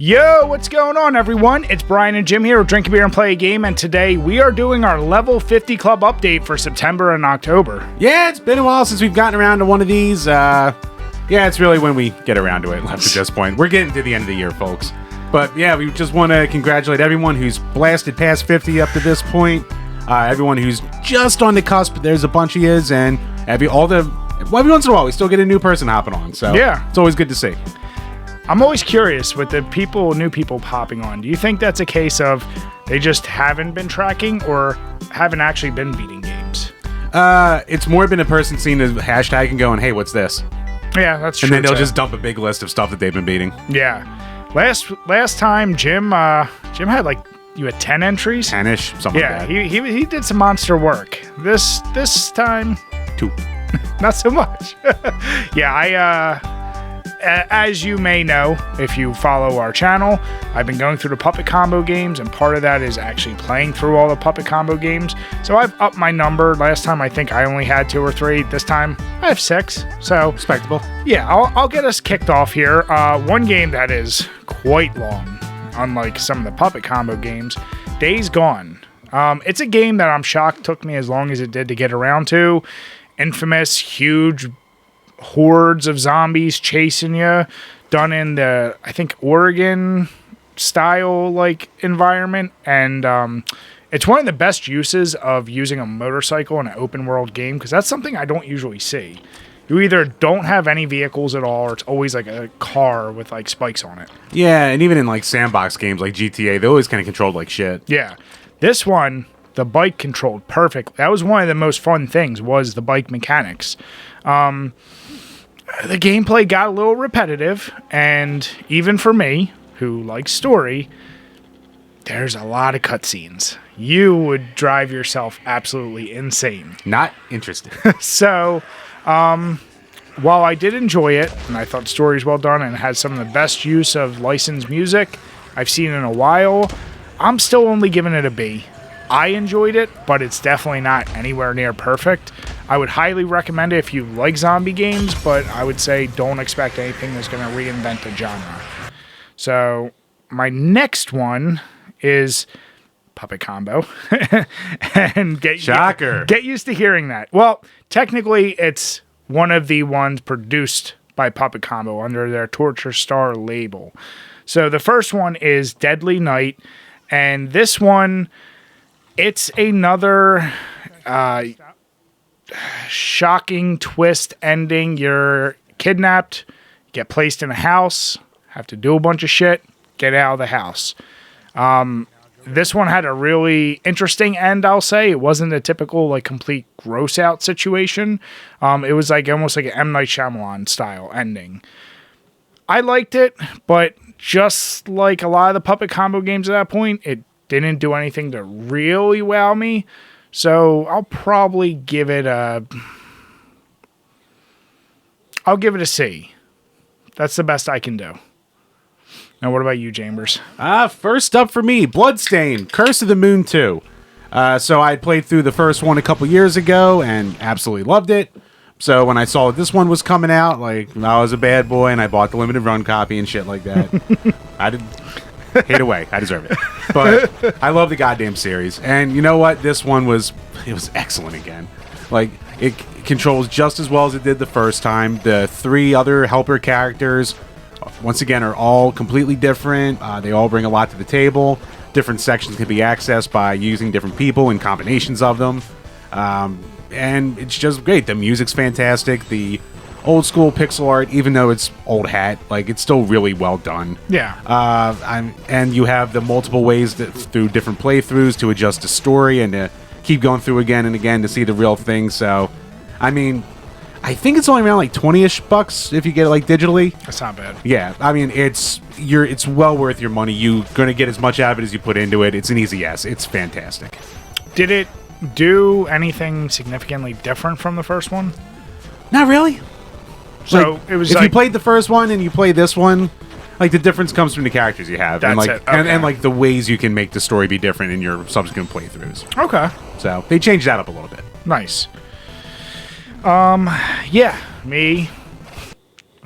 Yo, what's going on, everyone? It's Brian and Jim here with Drink a Beer and Play a Game, and today we are doing our Level 50 Club update for September and October. Yeah, it's been a while since we've gotten around to one of these. Yeah, it's really when we get around to it left at this point. We're getting to the end of the year, folks. But yeah, we just want to congratulate everyone who's blasted past 50 up to this point. Everyone who's just on the cusp, there's a bunch of yous, and every once in a while we still get a new person hopping on. So yeah, it's always good to see. I'm always curious with the new people popping on. Do you think that's a case of they just haven't been tracking or haven't actually been beating games? It's more been a person seeing the hashtag and going, hey, what's this? Yeah, that's true. And then they'll just dump a big list of stuff that they've been beating. Yeah. Last time, Jim had like, you had 10 entries? 10-ish, something like that. Yeah, he did some monster work. This time... 2. Not so much. Yeah, as you may know, if you follow our channel, I've been going through the puppet combo games, and part of that is actually playing through all the puppet combo games. So I've upped my number. Last time I think I only had 2 or 3. This time I have 6. So respectable. Yeah, I'll get us kicked off here. One game that is quite long, unlike some of the puppet combo games, Days Gone. It's a game that I'm shocked took me as long as it did to get around to. Infamous, huge hordes of zombies chasing you, done in the, I think, Oregon style like environment, and it's one of the best uses of using a motorcycle in an open world game, because that's something I don't usually see. You either don't have any vehicles at all, or it's always like a car with like spikes on it. Yeah, and even in like sandbox games like GTA, they always kind of controlled like shit. Yeah, this one, the bike controlled perfect. That was one of the most fun things, was the bike mechanics. The gameplay got a little repetitive, and even for me, who likes story, there's a lot of cutscenes. You would drive yourself absolutely insane. Not interested. So, while I did enjoy it, and I thought the story is well done, and it has some of the best use of licensed music I've seen in a while, I'm still only giving it a B. I enjoyed it, but it's definitely not anywhere near perfect. I would highly recommend it if you like zombie games, but I would say don't expect anything that's going to reinvent the genre. So my next one is Puppet Combo. And Shocker. Get used to hearing that. Well, technically it's one of the ones produced by Puppet Combo under their Torture Star label. So the first one is Deadly Night, and this one, it's another shocking twist ending. You're kidnapped, get placed in a house, have to do a bunch of shit, get out of the house. This one had a really interesting end, I'll say. It wasn't a typical, like, complete gross out situation. It was like almost like an M. Night Shyamalan style ending. I liked it, but just like a lot of the Puppet Combo games at that point, it didn't do anything to really wow me. So I'll probably give it a C. That's the best I can do. Now, what about you, Chambers? First up for me, Bloodstained, Curse of the Moon 2. So I played through the first one a couple years ago and absolutely loved it. So when I saw that this one was coming out, like, I was a bad boy and I bought the limited run copy and shit like that. I did hate away. I deserve it. But I love the goddamn series. And you know what? This one was excellent again. Like, it controls just as well as it did the first time. The 3 other helper characters, once again, are all completely different. They all bring a lot to the table. Different sections can be accessed by using different people and combinations of them. And it's just great. The music's fantastic. The old school pixel art, even though it's old hat, like, it's still really well done. Yeah. And you have the multiple ways that through different playthroughs to adjust the story and to keep going through again and again to see the real thing. So, I mean, I think it's only around like 20-ish bucks if you get it like digitally. That's not bad. Yeah, I mean, it's well worth your money. You're gonna get as much out of it as you put into it. It's an easy yes. It's fantastic. Did it do anything significantly different from the first one? Not really. So like, it was if like, you played the first one and you play this one, like, the difference comes from the characters you have, and That's like it. Okay. and like the ways you can make the story be different in your subsequent playthroughs. Okay. So they changed that up a little bit. Nice. Yeah, me.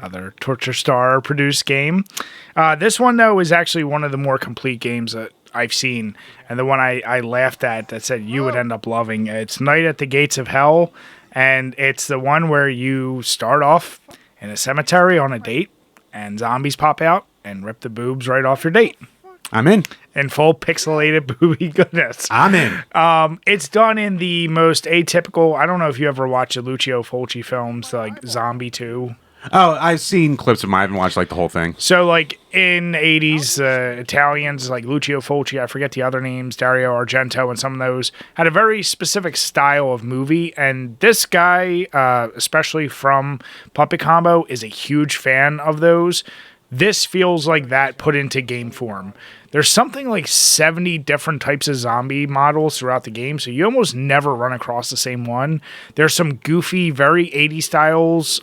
other Torture Star produced game. This one, though, is actually one of the more complete games that I've seen, and the one I laughed at that said you would end up loving. It's Night at the Gates of Hell, and it's the one where you start off in a cemetery on a date, and zombies pop out and rip the boobs right off your date. I'm in. In full pixelated booby goodness. I'm in. It's done in the most atypical. I don't know if you ever watch the Lucio Fulci films, like Zombie 2. Oh, I've seen clips of them. I haven't watched like the whole thing. So, like in the 80s, Italians like Lucio Fulci, I forget the other names, Dario Argento, and some of those had a very specific style of movie. And this guy, especially from Puppet Combo, is a huge fan of those. This feels like that put into game form. There's something like 70 different types of zombie models throughout the game, so you almost never run across the same one. There's some goofy, very 80s styles,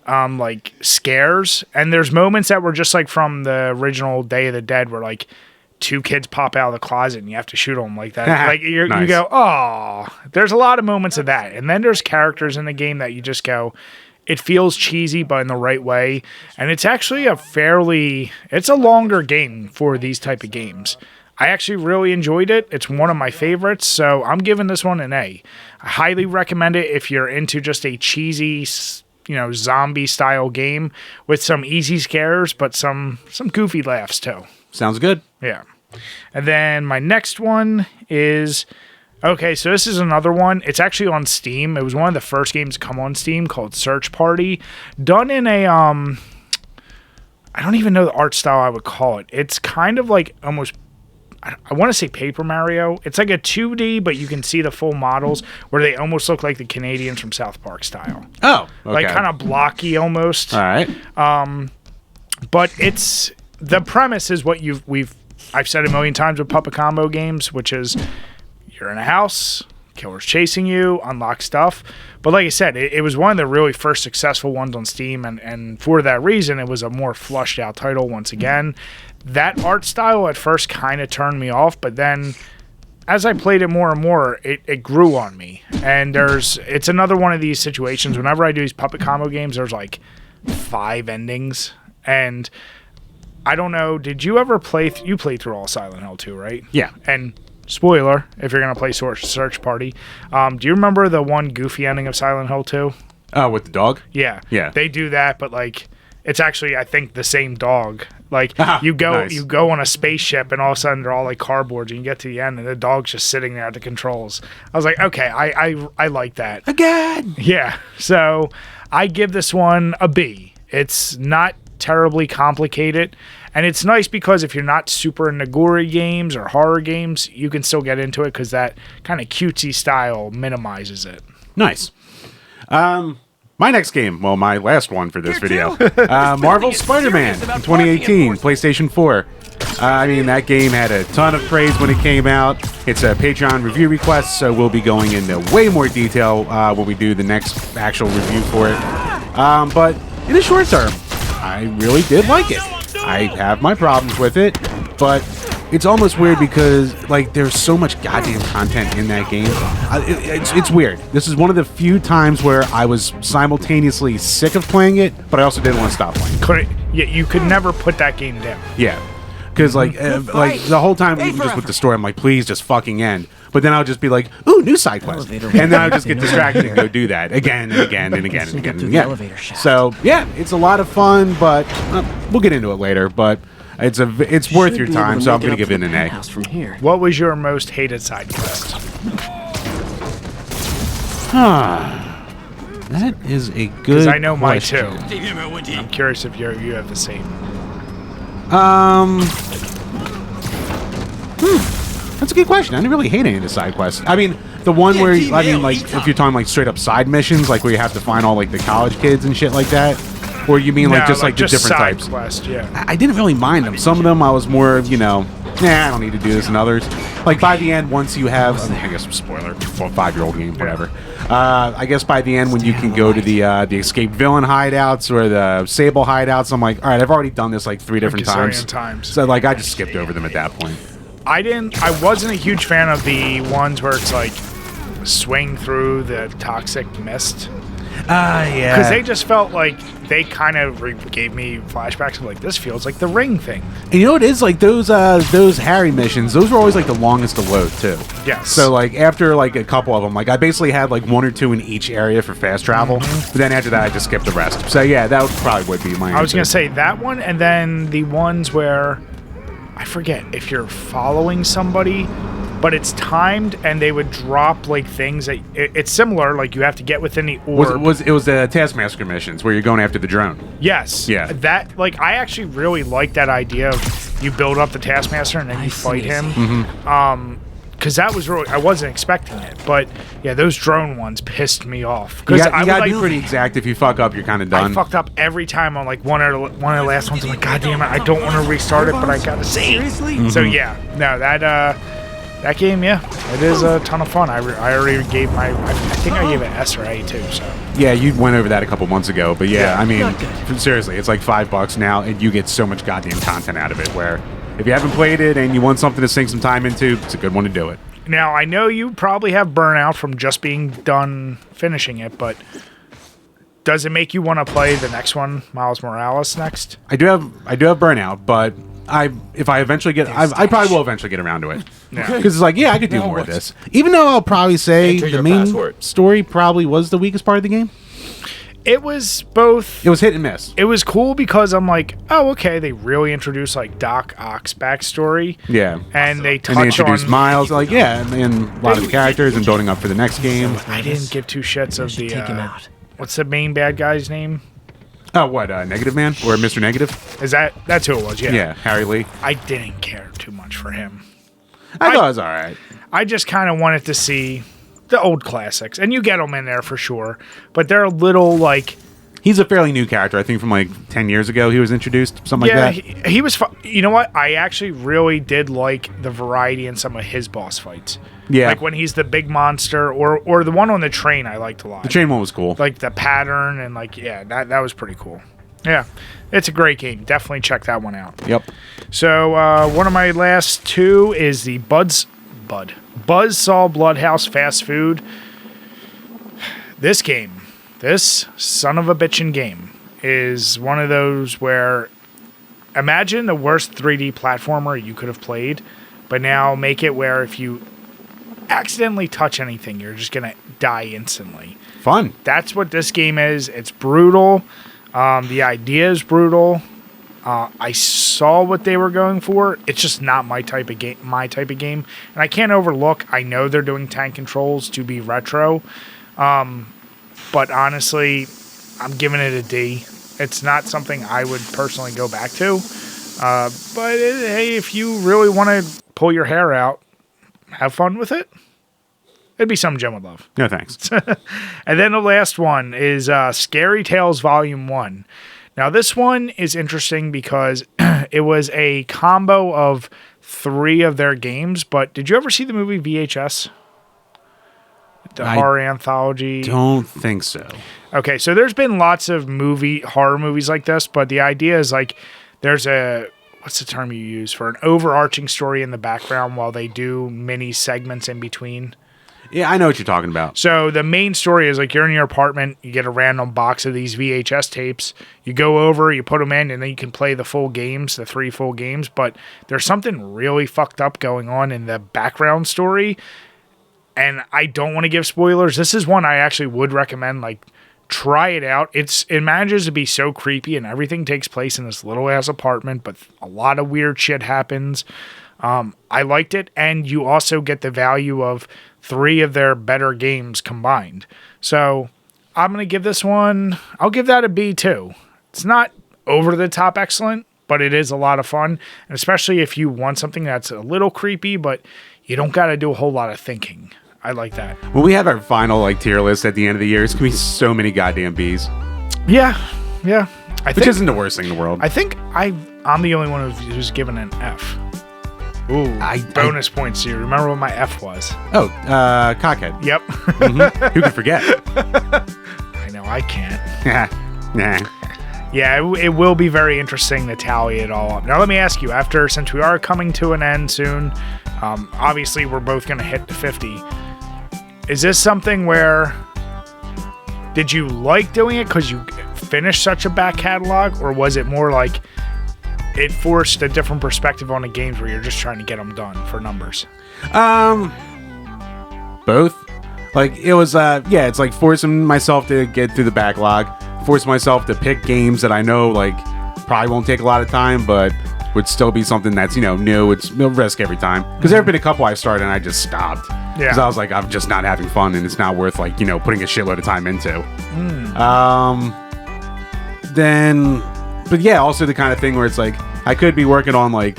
like scares, and there's moments that were just like from the original Day of the Dead where like two kids pop out of the closet and you have to shoot them like that. Like you go, oh, there's a lot of moments of that. And then there's characters in the game that you just go, it feels cheesy, but in the right way. And it's actually it's a longer game for these type of games. I actually really enjoyed it. It's one of my favorites, so I'm giving this one an A. I highly recommend it if you're into just a cheesy, zombie style game with some easy scares, but some goofy laughs too. Sounds good. Yeah. And then my next one is, okay, so this is another one. It's actually on Steam. It was one of the first games to come on Steam, called Search Party. Done in a, I don't even know the art style I would call it. It's kind of like almost, I want to say Paper Mario. It's like a 2D, but you can see the full models where they almost look like the Canadians from South Park style. Oh, okay. Like kind of blocky almost. All right. But the premise is what I've said a million times with Puppet Combo games, which is you're in a house, killer's chasing you, unlock stuff. But like I said, it was one of the really first successful ones on Steam, and for that reason, it was a more flushed out title once again. That art style at first kind of turned me off, but then as I played it more and more, it grew on me. And it's another one of these situations, whenever I do these Puppet Combo games, there's like 5 endings, and I don't know, did you ever you played through all Silent Hill 2, right? Yeah. And spoiler, if you're going to play Search Party, do you remember the one goofy ending of Silent Hill 2? Oh, with the dog? Yeah. Yeah. They do that, but like, it's actually, I think, the same dog. Like, you nice. go on a spaceship, and all of a sudden they're all like cardboards, and you get to the end, and the dog's just sitting there at the controls. I was like, okay, I like that. Again! Yeah. So I give this one a B. It's not terribly complicated, and it's nice because if you're not super into gory games or horror games, you can still get into it because that kind of cutesy style minimizes it. Nice. My next game, well, my last one for this video, Marvel's Spider-Man in 2018, PlayStation 4. I mean, that game had a ton of praise when it came out. It's a Patreon review request, so we'll be going into way more detail when we do the next actual review for it. But in the short term, I really did like it. I have my problems with it, but it's almost weird because like there's so much goddamn content in that game. It's weird. This is one of the few times where I was simultaneously sick of playing it, but I also didn't want to stop playing. You could never put that game down. Yeah, because like the whole time, even just with the story, I'm like, please just fucking end. But then I'll just be like, ooh, new side quest. And then I'll just get distracted and go do that again and again and again and again and again. So, yeah, it's a lot of fun, but we'll get into it later. But it's worth your time, so I'm going to give it an A. What was your most hated side quest? That is a good Because I know mine, question. too. I'm curious if you have the same. That's a good question. I didn't really hate any of the side quests. I mean, the one where, if you're talking like straight up side missions, like where you have to find all like the college kids and shit like that, or you mean like just the different side types? Quest, yeah. I didn't really mind them. Some of them I was more, I don't need to do this, and others, like by the end, once you have, I guess spoiler, for a 5-year-old game, whatever. I guess by the end, when you can go to the escaped villain hideouts or the Sable hideouts, I'm like, all right, I've already done this like 3 different times. So like I just skipped over them at that point. I wasn't a huge fan of the ones where it's like swing through the toxic mist. Yeah. Because they just felt like they kind of gave me flashbacks of like, this feels like the Ring thing. And you know what it is? Like those Harry missions, those were always like the longest to load too. Yes. So like after like a couple of them, like I basically had like 1 or 2 in each area for fast travel. But then after that, I just skipped the rest. So yeah, that probably would be my I was going to say that one, and then the ones where, I forget, if you're following somebody, but it's timed, and they would drop like things that it's similar. Like you have to get within the orb. It was the Taskmaster missions where you're going after the drone. Yes. Yeah. That like I actually really like that idea of you build up the Taskmaster and then you fight him. Because that was really, I wasn't expecting it, but yeah, those drone ones pissed me off. You Because gotta be pretty exact. If you fuck up, you're kind of done. I fucked up every time on like one of the last ones. I'm like, God damn it, I don't want to restart it, but I gotta see. Seriously? So yeah, no, that game, yeah, it is a ton of fun. I already gave I think I gave it S or A too. So Yeah, you went over that a couple months ago, but yeah, I mean, Not good. seriously, it's like $5 now, and you get so much goddamn content out of it. Where if you haven't played it and you want something to sink some time into, it's a good one to do it. now I know you probably have burnout from just being done finishing it, but does it make you want to play the next one, Miles Morales, next? I do have burnout, but if I eventually get, I probably will eventually get around to it. Yeah. Because it's like, yeah, I could do Now more of what? this. Even though I'll probably say Enter the your main password. story probably was the weakest part of the game. It was both. It was hit and miss. It was cool because I'm like, oh, okay, they really introduced like Doc Ock's backstory. Yeah. And they And they touch introduced on. Miles, like, yeah, and a lot of the characters and building up for the next game. I didn't give two shits of should the. take him out. What's the main bad guy's name? Oh, what, Negative Man? Or Mr. Negative? Is that's who it was? Yeah. Yeah, Harry Lee. I didn't care too much for him. I thought it was all right. I just kind of wanted to see the old classics, and you get them in there for sure. But they're a little like. He's a fairly new character. I think from like 10 years ago he was introduced, something Yeah, like that. he was. You know what? I actually really did like the variety in some of his boss fights. Yeah. Like when he's the big monster, or the one on the train. I liked a lot. The train one was cool. Like the pattern and like that was pretty cool. Yeah, it's a great game. Definitely check that one out. Yep. So one of my last two is the Buzzsaw Bloodhouse Fast Food. This game, this son of a bitchin' game, is one of those where imagine the worst 3D platformer you could have played, but now make it where if you accidentally touch anything, you're just gonna die instantly. Fun. That's what this game is. It's brutal. The idea is brutal. I saw what they were going for. It's just not my type of game. And I can't overlook. I know they're doing tank controls to be retro, but honestly, I'm giving it a D. It's not something I would personally go back to. But hey, if you really want to pull your hair out, have fun with it. It'd be something Jim would love. No thanks. And then the last one is Scary Tales Volume 1. Now, this one is interesting because it was a combo of 3 of their games, but did you ever see the movie VHS? The horror anthology? Don't think so. Okay, so there's been lots of horror movies like this, but the idea is like there's what's the term you use for an overarching story in the background while they do mini segments in between? Yeah, I know what you're talking about. So the main story is like you're in your apartment, you get a random box of these VHS tapes, you go over, you put them in, and then you can play the full games, the 3 full games. But there's something really fucked up going on in the background story, and I don't want to give spoilers. This is one I actually would recommend. Like, try it out. It manages to be so creepy, and everything takes place in this little ass apartment, but a lot of weird shit happens. I liked it, and you also get the value of 3 of their better games combined. So I'm going to give this one, I'll give that a B too. It's not over the top excellent, but it is a lot of fun. And especially if you want something that's a little creepy, but you don't got to do a whole lot of thinking. I like that. When we have our final tier list at the end of the year, it's going to be so many goddamn Bs. Yeah. Which isn't the worst thing in the world. I think I'm the only one who's given an F. Ooh, bonus points here. Remember what my F was? Oh, Cockhead. Yep. Who could forget? I know, I can't. Nah. Yeah, it will be very interesting to tally it all up. Now, let me ask you, since we are coming to an end soon, obviously we're both going to hit the 50. Is this something where did you like doing it because you finished such a back catalog, or was it more like it forced a different perspective on the games where you're just trying to get them done for numbers? Both. Like, it was, it's like forcing myself to get through the backlog, force myself to pick games that I know, like, probably won't take a lot of time, but would still be something that's, new. It's no risk every time. Because there have been a couple I started and I just stopped. Yeah. Because I was like, I'm just not having fun, and it's not worth, like, putting a shitload of time into. But yeah, also the kind of thing where it's like, I could be working on, like,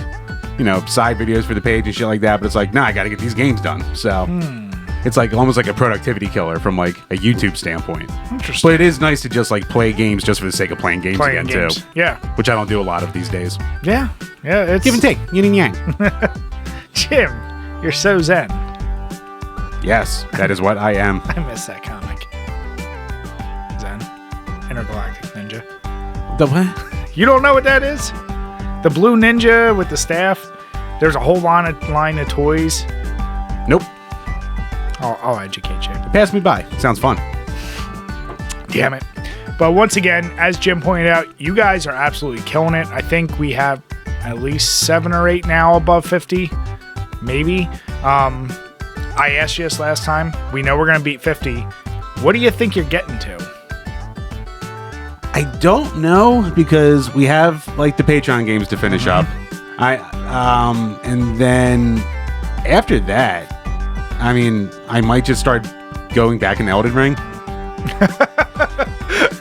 side videos for the page and shit like that, but it's like, nah, I gotta get these games done. So... It's like almost like a productivity killer from like a YouTube standpoint. Interesting. But it is nice to just like play games just for the sake of playing games too. Yeah. Which I don't do a lot of these days. Yeah. Yeah. It's give and take. Yin and yang. Jim, you're so zen. Yes, that is what I am. I miss that comic. Zen. Intergalactic Ninja. The what? You don't know what that is? The blue ninja with the staff. There's a whole line of toys. Nope. I'll educate you. Pass me by. Sounds fun. Damn it. But once again, as Jim pointed out, you guys are absolutely killing it. I think we have at least 7 or 8 now above 50. Maybe. I asked you this last time. We know we're going to beat 50. What do you think you're getting to? I don't know, because we have like the Patreon games to finish up. And then after that, I mean, I might just start going back in Elden Ring.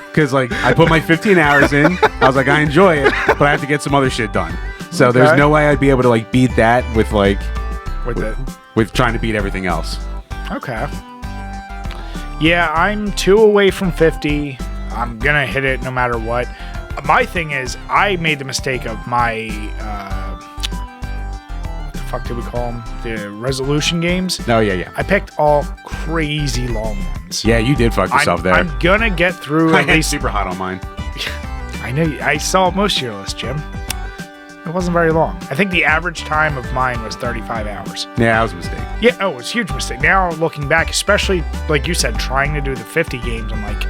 Because, like, I put my 15 hours in. I was like, I enjoy it, but I have to get some other shit done. So there's no way I'd be able to, like, beat that with, like, with trying to beat everything else. Okay. Yeah, I'm 2 away from 50. I'm going to hit it no matter what. My thing is, I made the mistake of my... fuck did we call them? The resolution games. Oh, yeah. I picked all crazy long ones. Yeah, you did fuck yourself there. I'm gonna get through at least... super hot on mine. I know. I saw most of your list, Jim. It wasn't very long. I think the average time of mine was 35 hours. Yeah, that was a mistake. Yeah, it was a huge mistake. Now, looking back, especially, like you said, trying to do the 50 games, I'm like,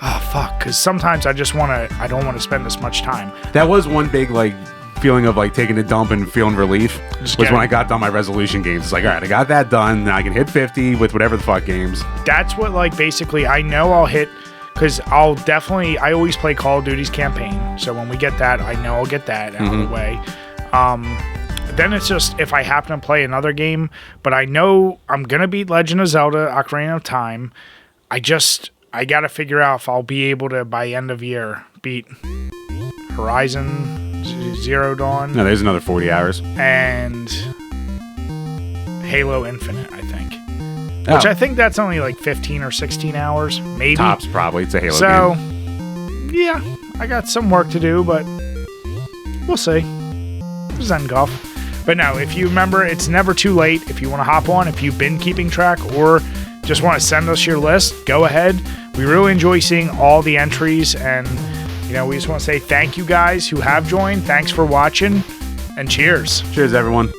oh, fuck. Because sometimes I don't want to spend this much time. That was one big, like... feeling of like taking a dump and feeling relief was when I got done my resolution games. It's like, all right, I got that done. Now I can hit 50 with whatever the fuck games. That's what, like, basically I know I'll hit, because I always play Call of Duty's campaign. So when we get that, I know I'll get that out of the way. Then it's just if I happen to play another game, but I know I'm going to beat Legend of Zelda Ocarina of Time. I got to figure out if I'll be able to, by end of year, beat Horizon Zero Dawn. No, there's another 40 hours. And Halo Infinite, I think. Which I think that's only like 15 or 16 hours, maybe. Tops, probably. It's a Halo game. Yeah, I got some work to do, but we'll see. Zen golf. But no, if you remember, it's never too late. If you want to hop on, if you've been keeping track, or just want to send us your list, go ahead. We really enjoy seeing all the entries, and we just want to say thank you guys who have joined. Thanks for watching, and cheers. Cheers, everyone.